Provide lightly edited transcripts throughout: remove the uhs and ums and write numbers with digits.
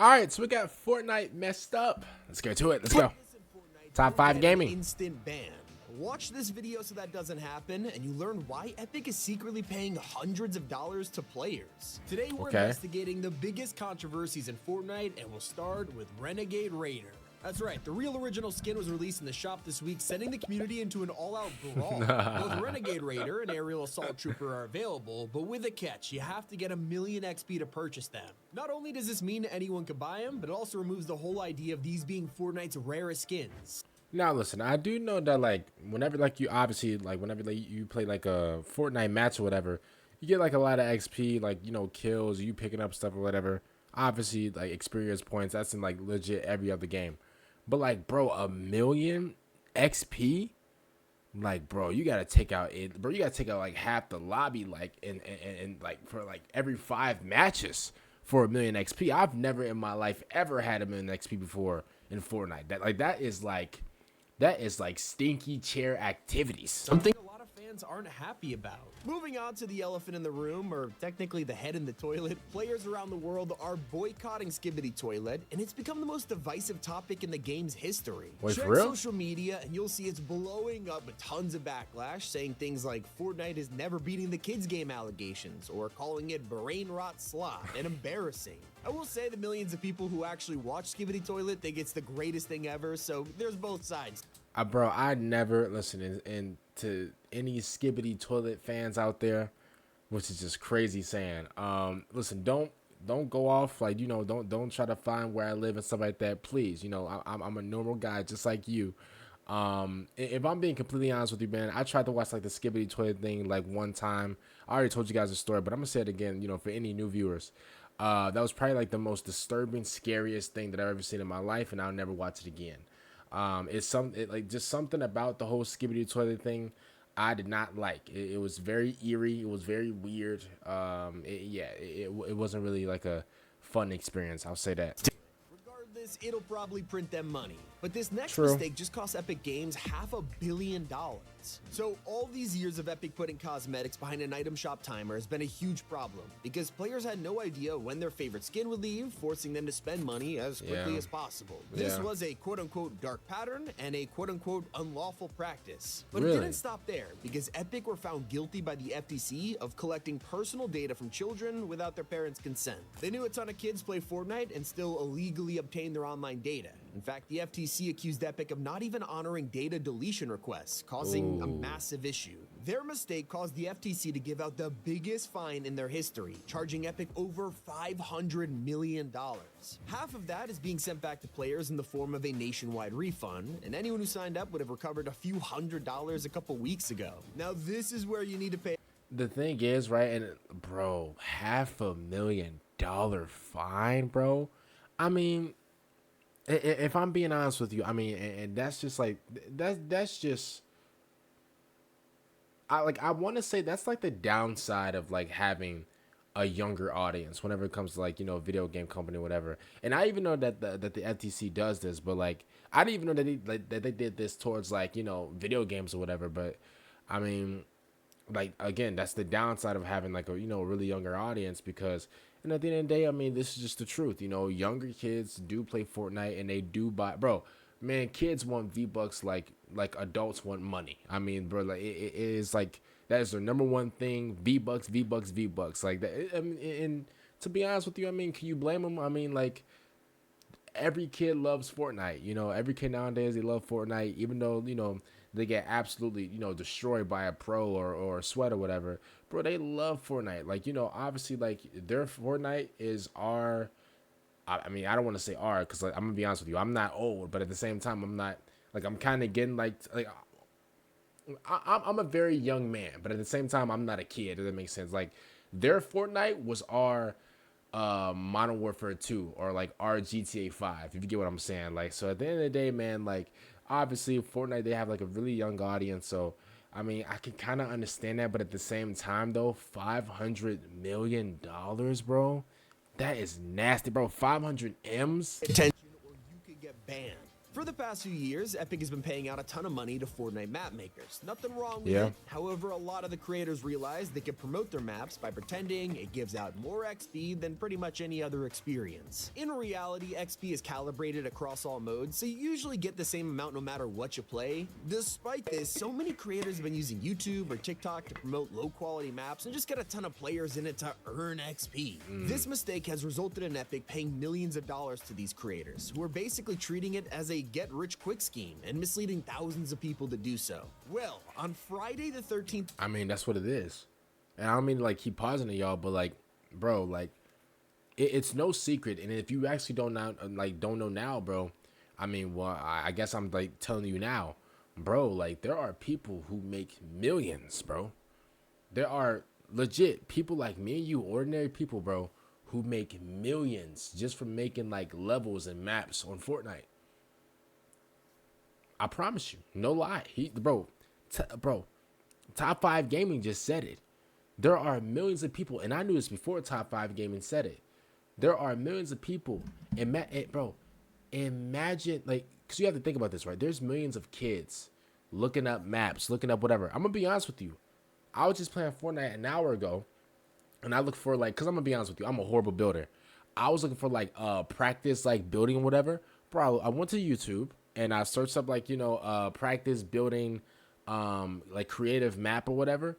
All right, so we got Fortnite messed up. Let's get to it. Let's go. Top 5 gaming. Instant ban. Watch this video so that doesn't happen, and you learn why Epic is secretly paying hundreds of dollars to players. Today we're investigating the biggest controversies in Fortnite, and we'll start with Renegade Raider. That's right, the real original skin was released in the shop this week, sending the community into an all-out brawl. Both Renegade Raider and Aerial Assault Trooper are available, but with a catch, you have to get 1,000,000 XP to purchase them. Not only does this mean anyone can buy them, but it also removes the whole idea of these being Fortnite's rarest skins. Now listen, I do know that like whenever like you obviously like whenever like, you play like a Fortnite match or whatever, you get like a lot of XP, like kills, you picking up stuff or whatever. Obviously like experience points, that's in like legit every other game. But like bro, 1,000,000 XP, like bro, you gotta take out like half the lobby like and like for like every 5 matches for 1,000,000 XP. I've never in my life ever had 1,000,000 XP before in Fortnite. That is like stinky chair activities. Something a lot of fans aren't happy about. Moving on to the elephant in the room, or technically the head in the toilet, players around the world are boycotting Skibidi Toilet, and it's become the most divisive topic in the game's history. Wait, check for real? social media and you'll see it's blowing up with tons of backlash, saying things like Fortnite is never beating the kids game allegations, or calling it brain rot slop and embarrassing. I will say the millions of people who actually watch Skibidi Toilet think it's the greatest thing ever, so there's both sides. Bro, I never listen, and to any Skibidi Toilet fans out there, which is just crazy saying. Listen, don't go off like don't try to find where I live and stuff like that. Please, I'm a normal guy just like you. If I'm being completely honest with you, man, I tried to watch like the Skibidi Toilet thing like one time. I already told you guys the story, but I'm gonna say it again. For any new viewers. That was probably like the most disturbing, scariest thing that I've ever seen in my life, and I'll never watch it again. Just something about the whole Skibidi Toilet thing I did not like. It was very eerie. It was very weird. It wasn't really like a fun experience. I'll say that. Regardless, it'll probably print them money. But this next mistake just cost Epic Games $500 million. So all these years of Epic putting cosmetics behind an item shop timer has been a huge problem, because players had no idea when their favorite skin would leave, forcing them to spend money as quickly as possible. This was a quote-unquote dark pattern and a quote-unquote unlawful practice. But it didn't stop there, because Epic were found guilty by the FTC of collecting personal data from children without their parents' consent. They knew a ton of kids play Fortnite and still illegally obtain their online data. In fact, the FTC accused Epic of not even honoring data deletion requests, causing a massive issue. Their mistake caused the FTC to give out the biggest fine in their history, charging Epic over $500 million. Half of that is being sent back to players in the form of a nationwide refund, and anyone who signed up would have recovered a few $100s a couple weeks ago. Now this is where you need to pay. The thing is, right, and bro, $500,000 fine, bro. I mean, if I'm being honest with you, I mean, and that's just like that's just I want to say that's like the downside of like having a younger audience whenever it comes to like video game company or whatever. And I even know that the FTC does this, but like I didn't even know that they did this towards like video games or whatever. But I mean, like again, that's the downside of having like a really younger audience, because and at the end of the day, I mean, this is just the truth. Younger kids do play Fortnite and they do buy, bro. Man, kids want V-Bucks like adults want money. I mean, bro, like it is like that is their number one thing. V-Bucks, V-Bucks, V-Bucks, like that. I mean, and to be honest with you, I mean, can you blame them? I mean, like every kid loves Fortnite. Every kid nowadays, they love Fortnite, even though they get absolutely destroyed by a pro or a sweat or whatever. Bro, they love Fortnite. Like obviously, like their Fortnite is our. I mean, I don't want to say our, because like I'm gonna be honest with you, I'm not old, but at the same time, I'm not like I'm kind of getting like I'm a very young man, but at the same time, I'm not a kid. Does that make sense? Like their Fortnite was our Modern Warfare 2 or like our GTA 5, if you get what I'm saying. Like, so at the end of the day, man, like obviously Fortnite, they have like a really young audience, so I mean, I can kind of understand that, but at the same time though, $500 million, bro, that is nasty, bro. 500 M's. Attention, or you could get banned. For the past few years, Epic has been paying out a ton of money to Fortnite map makers. Nothing wrong with it. However, a lot of the creators realize they can promote their maps by pretending it gives out more XP than pretty much any other experience. In reality, XP is calibrated across all modes, so you usually get the same amount no matter what you play. Despite this, so many creators have been using YouTube or TikTok to promote low-quality maps and just get a ton of players in it to earn XP. This mistake has resulted in Epic paying millions of dollars to these creators, who are basically treating it as a get-rich-quick scheme and misleading thousands of people to do so. Well, on Friday the 13th... I mean, that's what it is. And I don't mean to, like, keep pausing to y'all, but, like, bro, like, it's no secret. And if you actually don't know now, bro, I mean, well, I guess I'm, like, telling you now. Bro, like, there are people who make millions, bro. There are legit people like me and you, ordinary people, bro, who make millions just from making, like, levels and maps on Fortnite. I promise you, no lie. Bro, Top 5 Gaming just said it. There are millions of people, and I knew this before Top 5 Gaming said it. There are millions of people, bro, imagine, like, because you have to think about this, right? There's millions of kids looking up maps, looking up whatever. I'm going to be honest with you. I was just playing Fortnite an hour ago, and I looked for, like, because I'm going to be honest with you, I'm a horrible builder. I was looking for, like, practice, like, building or whatever. Bro, I went to YouTube. And I searched up, like, practice building, like, creative map or whatever.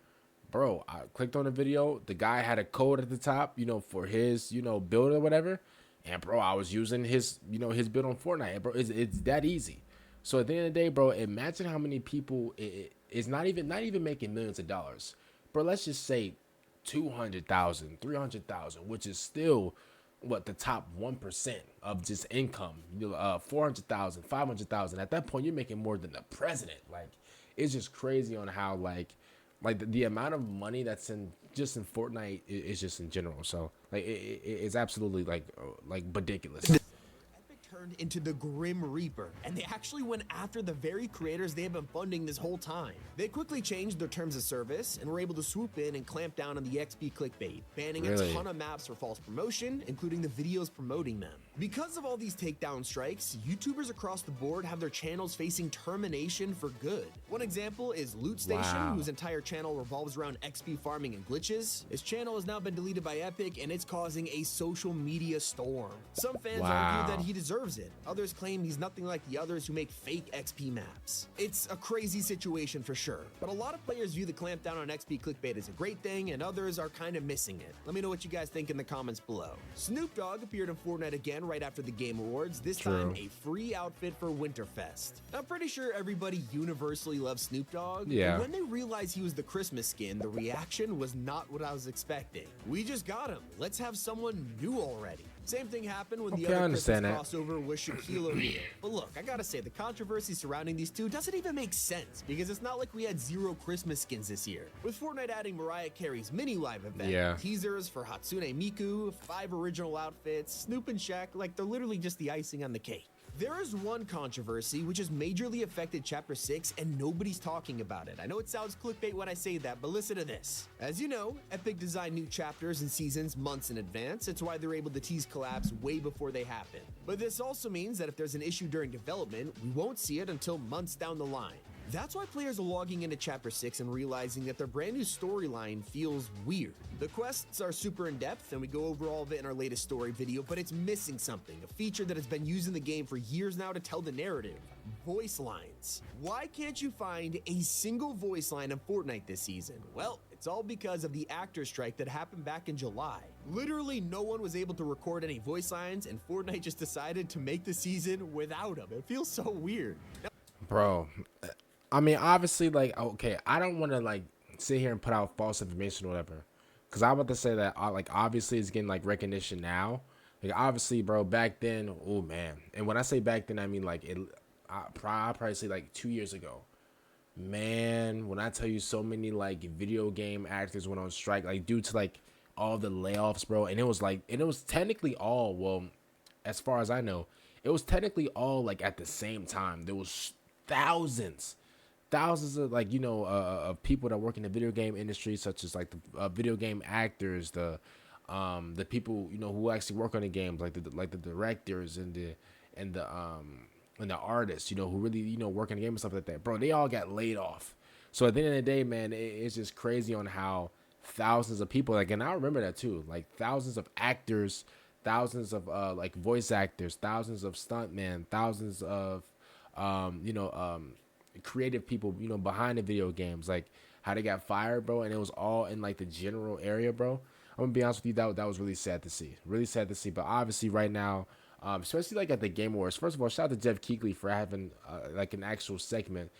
Bro, I clicked on the video. The guy had a code at the top, for his, build or whatever. And, bro, I was using his, his build on Fortnite. And, bro, it's that easy. So at the end of the day, bro, imagine how many people is not even making millions of dollars. Bro, let's just say 200,000, 300,000, which is still the top 1% of just income, 400,000, 500,000. At that point, you're making more than the president. Like, it's just crazy on how like the amount of money that's in Fortnite is just in general. So like, it's absolutely like ridiculous. Turned into the Grim Reaper, and they actually went after the very creators they have been funding this whole time. They quickly changed their terms of service and were able to swoop in and clamp down on the XP clickbait, banning a ton of maps for false promotion, including the videos promoting them. Because of all these takedown strikes, YouTubers across the board have their channels facing termination for good. One example is Loot Station, whose entire channel revolves around XP farming and glitches. His channel has now been deleted by Epic, and it's causing a social media storm. Some fans argue that he deserves it. Others claim he's nothing like the others who make fake XP maps. It's a crazy situation for sure, but a lot of players view the clampdown on XP clickbait as a great thing, and others are kind of missing it. Let me know what you guys think in the comments below. Snoop Dogg appeared in Fortnite again right after the Game Awards, this time a free outfit for Winterfest. I'm pretty sure everybody universally loves Snoop Dogg, but when they realized he was the Christmas skin, the reaction was not what I was expecting. We just got him. Let's have someone new already. Same thing happened when the other Christmas crossover was Shaquille O'Neal. But look, I gotta say, the controversy surrounding these two doesn't even make sense, because it's not like we had 0 Christmas skins this year. With Fortnite adding Mariah Carey's mini live event, teasers for Hatsune Miku, 5 original outfits, Snoop and Shaq, like they're literally just the icing on the cake. There is one controversy which has majorly affected Chapter 6 and nobody's talking about it. I know it sounds clickbait when I say that, but listen to this. As you know, Epic designed new chapters and seasons months in advance. It's why they're able to tease collabs way before they happen. But this also means that if there's an issue during development, we won't see it until months down the line. That's why players are logging into Chapter 6 and realizing that their brand new storyline feels weird. The quests are super in-depth, and we go over all of it in our latest story video, but it's missing something, a feature that has been used in the game for years now to tell the narrative: voice lines. Why can't you find a single voice line in Fortnite this season? Well, it's all because of the actor strike that happened back in July. Literally no one was able to record any voice lines, and Fortnite just decided to make the season without them. It feels so weird. Bro, I mean, obviously, like, okay, I don't want to, like, sit here and put out false information or whatever, because I'm about to say that, like, obviously it's getting, like, recognition now. Like, obviously, bro, back then, oh, man. And when I say back then, I mean, like, I'll probably say, like, 2 years ago. Man, when I tell you so many, like, video game actors went on strike, like, due to, like, all the layoffs, bro. And it was, like, and it was technically all, well, as far as I know, it was technically all, like, at the same time. There was thousands of, like, of people that work in the video game industry, such as, like, the video game actors, the people, who actually work on the games, like the directors and the and the artists, you know, who really, you know, work in the game and stuff like that, bro, they all got laid off. So at the end of the day, man, it's just crazy on how thousands of people, like, and I remember that too, like thousands of actors, thousands of like voice actors, thousands of stuntmen, thousands of creative people, you know, behind the video games, like how they got fired, bro, and it was all in like the general area, bro. I'm gonna be honest with you, that was really sad to see, really sad to see. But obviously, right now, especially like at the Game Awards. First of all, shout out to Jeff Keighley for having like an actual segment.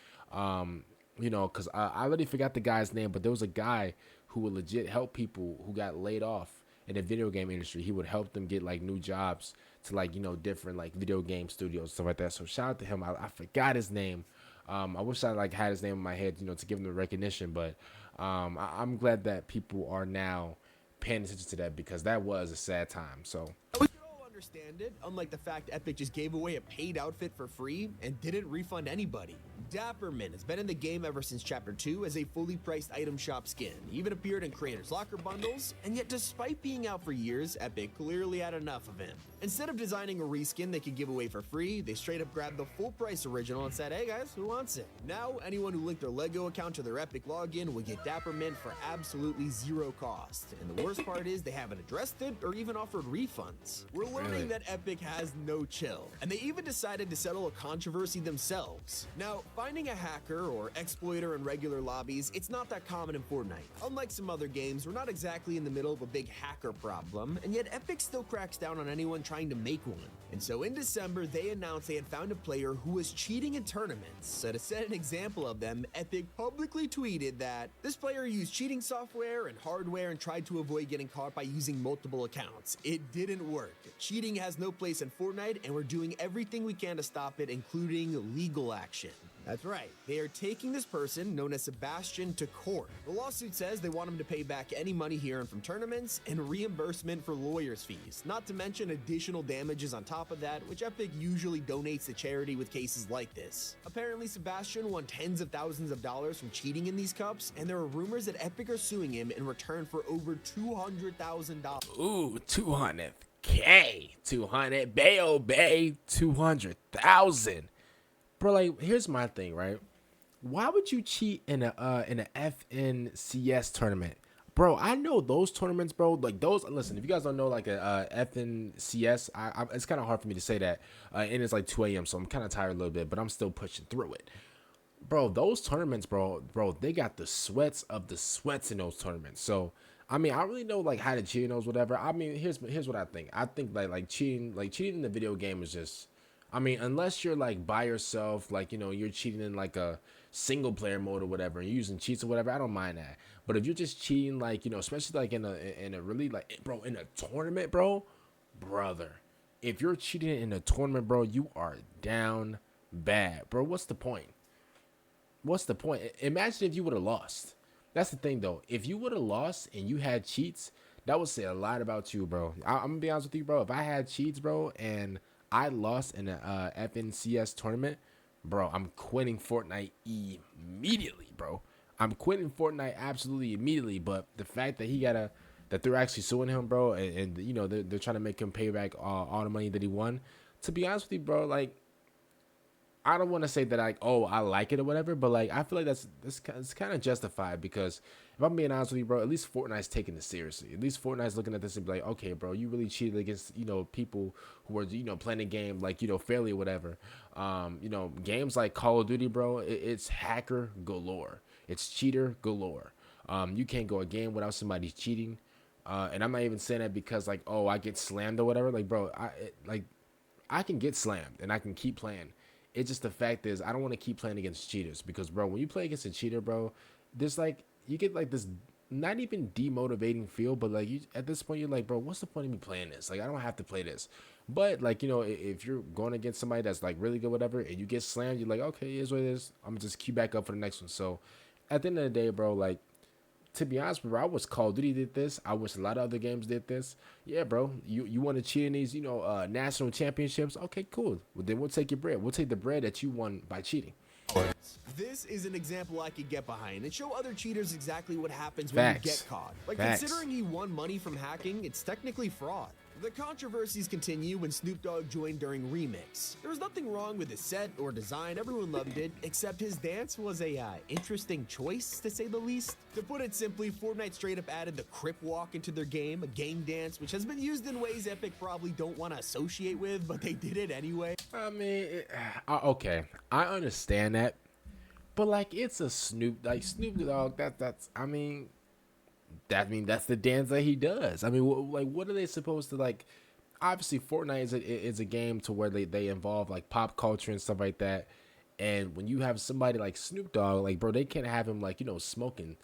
You know, because I already forgot the guy's name, but there was a guy who would legit help people who got laid off in the video game industry. He would help them get like new jobs to like, you know, different like video game studios, stuff like that. So shout out to him. I forgot his name. I wish I like had his name in my head, you know, to give him the recognition. But I'm glad that people are now paying attention to that, because that was a sad time. So we should all understand it, unlike the fact Epic just gave away a paid outfit for free and didn't refund anybody. Dapperman has been in the game ever since Chapter 2 as a fully priced item shop skin. He even appeared in Creators Locker bundles, and yet despite being out for years, Epic clearly had enough of him. Instead of designing a reskin they could give away for free, they straight up grabbed the full price original and said, hey guys, who wants it? Now, anyone who linked their LEGO account to their Epic login will get Dapperman for absolutely zero cost. And the worst part is they haven't addressed it or even offered refunds. We're learning that Epic has no chill, and they even decided to settle a controversy themselves. Now, finding a hacker or exploiter in regular lobbies, it's not that common in Fortnite. Unlike some other games, we're not exactly in the middle of a big hacker problem, and yet Epic still cracks down on anyone trying to make one. And so in December, they announced they had found a player who was cheating in tournaments. So to set an example of them, Epic publicly tweeted that this player used cheating software and hardware and tried to avoid getting caught by using multiple accounts. It didn't work. Cheating has no place in Fortnite, and we're doing everything we can to stop it, including legal action. That's right, they are taking this person, known as Sebastian, to court. The lawsuit says they want him to pay back any money he earned from tournaments and reimbursement for lawyers' fees, not to mention additional damages on top of that, which Epic usually donates to charity with cases like this. Apparently, Sebastian won tens of thousands of dollars from cheating in these cups, and there are rumors that Epic are suing him in return for over $200,000. Ooh, 200K, 200 Bay, 200,000. Bro, like, here's my thing, right? Why would you cheat in a FNCS tournament? Bro, I know those tournaments, bro. Like those, listen, if you guys don't know, like a FNCS, it's kind of hard for me to say that. And it's like 2 a.m., so I'm kind of tired a little bit, but I'm still pushing through it. Bro, those tournaments, bro, they got the sweats of the sweats in those tournaments. So, I mean, I really know like how to cheat in those, whatever. I mean, here's what I think. I think like cheating in the video game is just, I mean, unless you're like by yourself, like, you know, you're cheating in like a single player mode or whatever, and you're using cheats or whatever, I don't mind that. But if you're just cheating, like, you know, especially like in a really like, bro, in a tournament, bro, brother, if you're cheating in a tournament, bro, you are down bad, bro. What's the point? What's the point? Imagine if you would have lost. That's the thing, though. If you would have lost and you had cheats, that would say a lot about you, bro. I'm gonna be honest with you, bro. If I had cheats, bro, and I lost in a FNCS tournament, bro, I'm quitting Fortnite immediately, bro. I'm quitting Fortnite absolutely immediately. But the fact that that they're actually suing him, bro, and you know they're trying to make him pay back all the money that he won. To be honest with you, bro, like, I don't want to say that like, oh, I like it or whatever, but like I feel like it's kind of justified, because if I'm being honest with you, bro, at least Fortnite's taking this seriously. At least Fortnite's looking at this and be like, okay, bro, you really cheated against, you know, people who are, you know, playing the game like, you know, fairly or whatever. You know, games like Call of Duty, bro, it's hacker galore. It's cheater galore. You can't go a game without somebody cheating. And I'm not even saying that because like, oh, I get slammed or whatever. Like, bro, I can get slammed and I can keep playing. It's just the fact is I don't want to keep playing against cheaters, because, bro, when you play against a cheater, bro, there's like, you get like this not even demotivating feel, but like you at this point you're like, bro, what's the point of me playing this? Like, I don't have to play this. But like, you know, if you're going against somebody that's like really good, whatever, and you get slammed, you're like, okay, it is what it is. I'm gonna just queue back up for the next one. So at the end of the day, bro, like, to be honest, bro, I wish Call of Duty did this. I wish a lot of other games did this. Yeah, bro, you want to cheat in these, you know, national championships? Okay, cool. Well, then we'll take your bread. We'll take the bread that you won by cheating. This is an example I could get behind and show other cheaters exactly what happens when you get caught. Like, considering he won money from hacking, it's technically fraud. The controversies continue when Snoop Dogg joined during Remix. There was nothing wrong with his set or design, everyone loved it, except his dance was a interesting choice, to say the least. To put it simply, Fortnite straight up added the Crip Walk into their game, a gang dance which has been used in ways Epic probably don't want to associate with, but they did it anyway. I mean, okay, I understand that, but like it's a Snoop Dogg. That's the dance that he does. I mean, what are they supposed to like? Obviously, Fortnite is a game to where they involve like pop culture and stuff like that. And when you have somebody like Snoop Dogg, like bro, they can't have him like smoking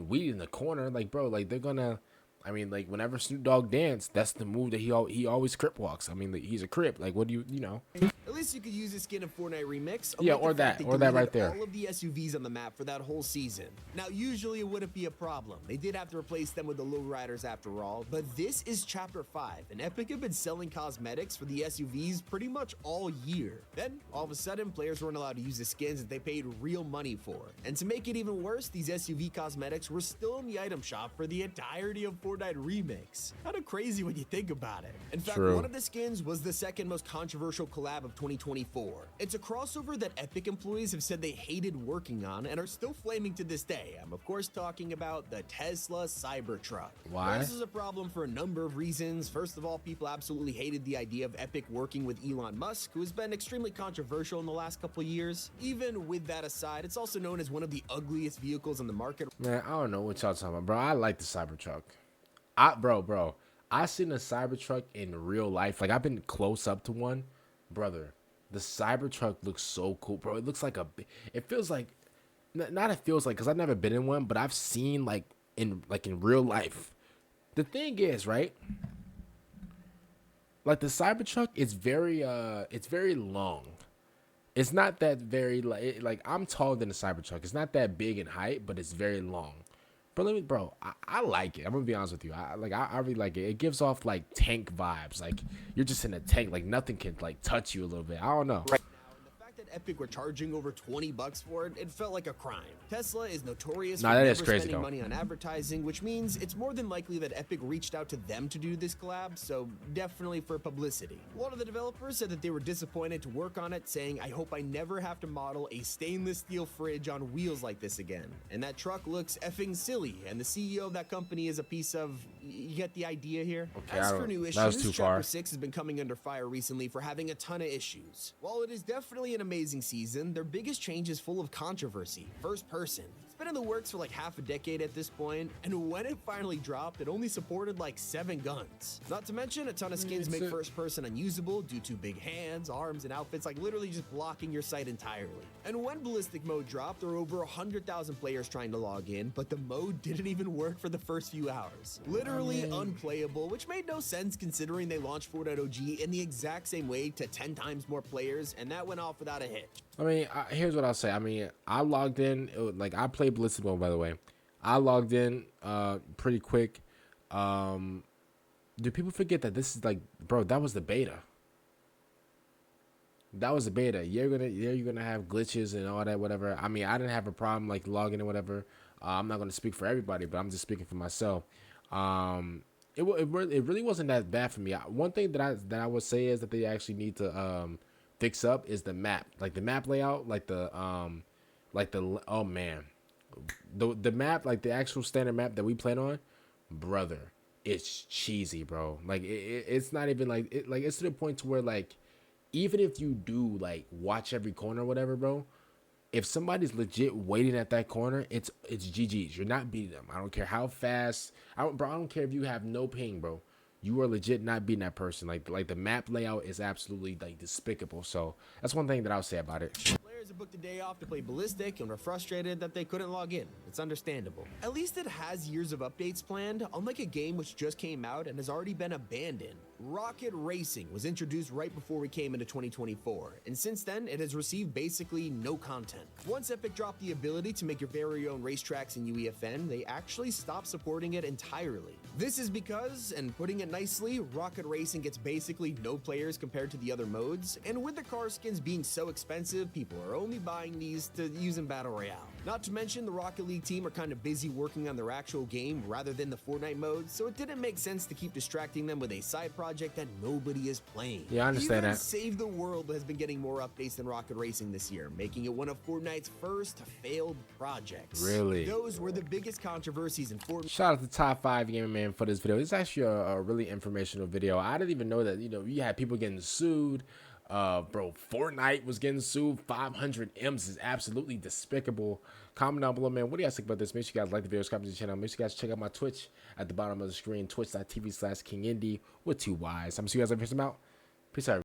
weed in the corner. Like bro, like they're gonna. I mean, like whenever Snoop Dogg dance, that's the move that he always Crip walks. I mean, like, he's a Crip. Like, what do you know? At least you could use his skin in Fortnite Remix. Yeah, or that right there. All of the SUVs on the map for that whole season. Now, usually it wouldn't be a problem. They did have to replace them with the lowriders after all, but this is Chapter 5, and Epic have been selling cosmetics for the SUVs pretty much all year. Then, all of a sudden, players weren't allowed to use the skins that they paid real money for. And to make it even worse, these SUV cosmetics were still in the item shop for the entirety of Fortnite Remix. Kind of crazy when you think about it. In fact, one of the skins was the second most controversial collab of 2024. It's a crossover that Epic employees have said they hated working on and are still flaming to this day. I'm of course talking about the Tesla Cybertruck. Why? This is a problem for a number of reasons. First of all, people absolutely hated the idea of Epic working with Elon Musk, who has been extremely controversial in the last couple of years. Even with that aside, it's also known as one of the ugliest vehicles on the market. Man, I don't know what y'all talking about, bro. I like the Cybertruck. Bro, I seen a Cybertruck in real life. Like, I've been close up to one. Brother, the Cybertruck looks so cool, bro. It looks like it feels like, not it feels like, because I've never been in one, but I've seen, like in real life. The thing is, right? Like, the Cybertruck is very long. It's not that very, like, I'm taller than the Cybertruck. It's not that big in height, but it's very long. Bro, I like it. I'm gonna be honest with you. I really like it. It gives off like tank vibes. Like you're just in a tank. Like nothing can like touch you a little bit. I don't know. Right. That Epic were charging over $20 for it, it felt like a crime. Tesla is notorious for never spending money on advertising, which means it's more than likely that Epic reached out to them to do this collab, so definitely for publicity. One of the developers said that they were disappointed to work on it, saying, "I hope I never have to model a stainless steel fridge on wheels like this again." And that truck looks effing silly, and the CEO of that company is a piece of... You get the idea here? Okay, as for new issues, Chapter 6 has been coming under fire recently for having a ton of issues. While it is definitely an amazing season, their biggest change is full of controversy. First person. It's been in the works for like half a decade at this point, and when it finally dropped, it only supported like 7 guns. Not to mention, a ton of skins make first person unusable due to big hands, arms, and outfits like literally just blocking your sight entirely. And when ballistic mode dropped, there were over 100,000 players trying to log in, but the mode didn't even work for the first few hours. Literally unplayable, which made no sense considering they launched Fortnite OG in the exact same way to 10 times more players, and that went off without a hitch. I mean, here's what I'll say. I mean, I logged in, like I played ballistic mode, by the way. I logged in pretty quick. Do people forget that this is like, bro, that was the beta. That was the beta. You're gonna have glitches and all that, whatever. I mean, I didn't have a problem like logging or whatever. I'm not gonna speak for everybody, but I'm just speaking for myself. It really wasn't that bad for me. One thing that I would say is that they actually need to fix up is the map, like the map layout, oh man, the map, like the actual standard map that we played on, brother, it's cheesy, bro. Like it's not even like it, like it's to the point to where like even if you do like watch every corner or whatever, bro, if somebody's legit waiting at that corner, it's GG's. You're not beating them. I don't care how fast. I don't care if you have no ping, bro. You are legit not beating that person. Like the map layout is absolutely like despicable. So that's one thing that I'll say about it. Players have booked a day off to play ballistic and were frustrated that they couldn't log in. It's understandable. At least it has years of updates planned, unlike a game which just came out and has already been abandoned. Rocket Racing was introduced right before we came into 2024, and since then it has received basically no content. Once Epic dropped the ability to make your very own racetracks in UEFN, they actually stopped supporting it entirely. This is because, and putting it nicely, Rocket Racing gets basically no players compared to the other modes, and with the car skins being so expensive, people are only buying these to use in Battle Royale. Not to mention, the Rocket League team are kind of busy working on their actual game rather than the Fortnite mode, so it didn't make sense to keep distracting them with a side project that nobody is playing. Yeah, I understand Even that. Save the World has been getting more updates than Rocket Racing this year, making it one of Fortnite's first failed projects. Really? Those were the biggest controversies in Fortnite. Shout out to Top 5 Gaming Man for this video. It's actually a really informational video. I didn't even know that, you had people getting sued. Bro, Fortnite was getting sued. 500 M's is absolutely despicable. Comment down below, man. What do you guys think about this? Make sure you guys like the video, subscribe to the channel. Make sure you guys check out my Twitch at the bottom of the screen, twitch.tv/KingIndy with 2 Y's. I'm gonna see you guys later. Peace out.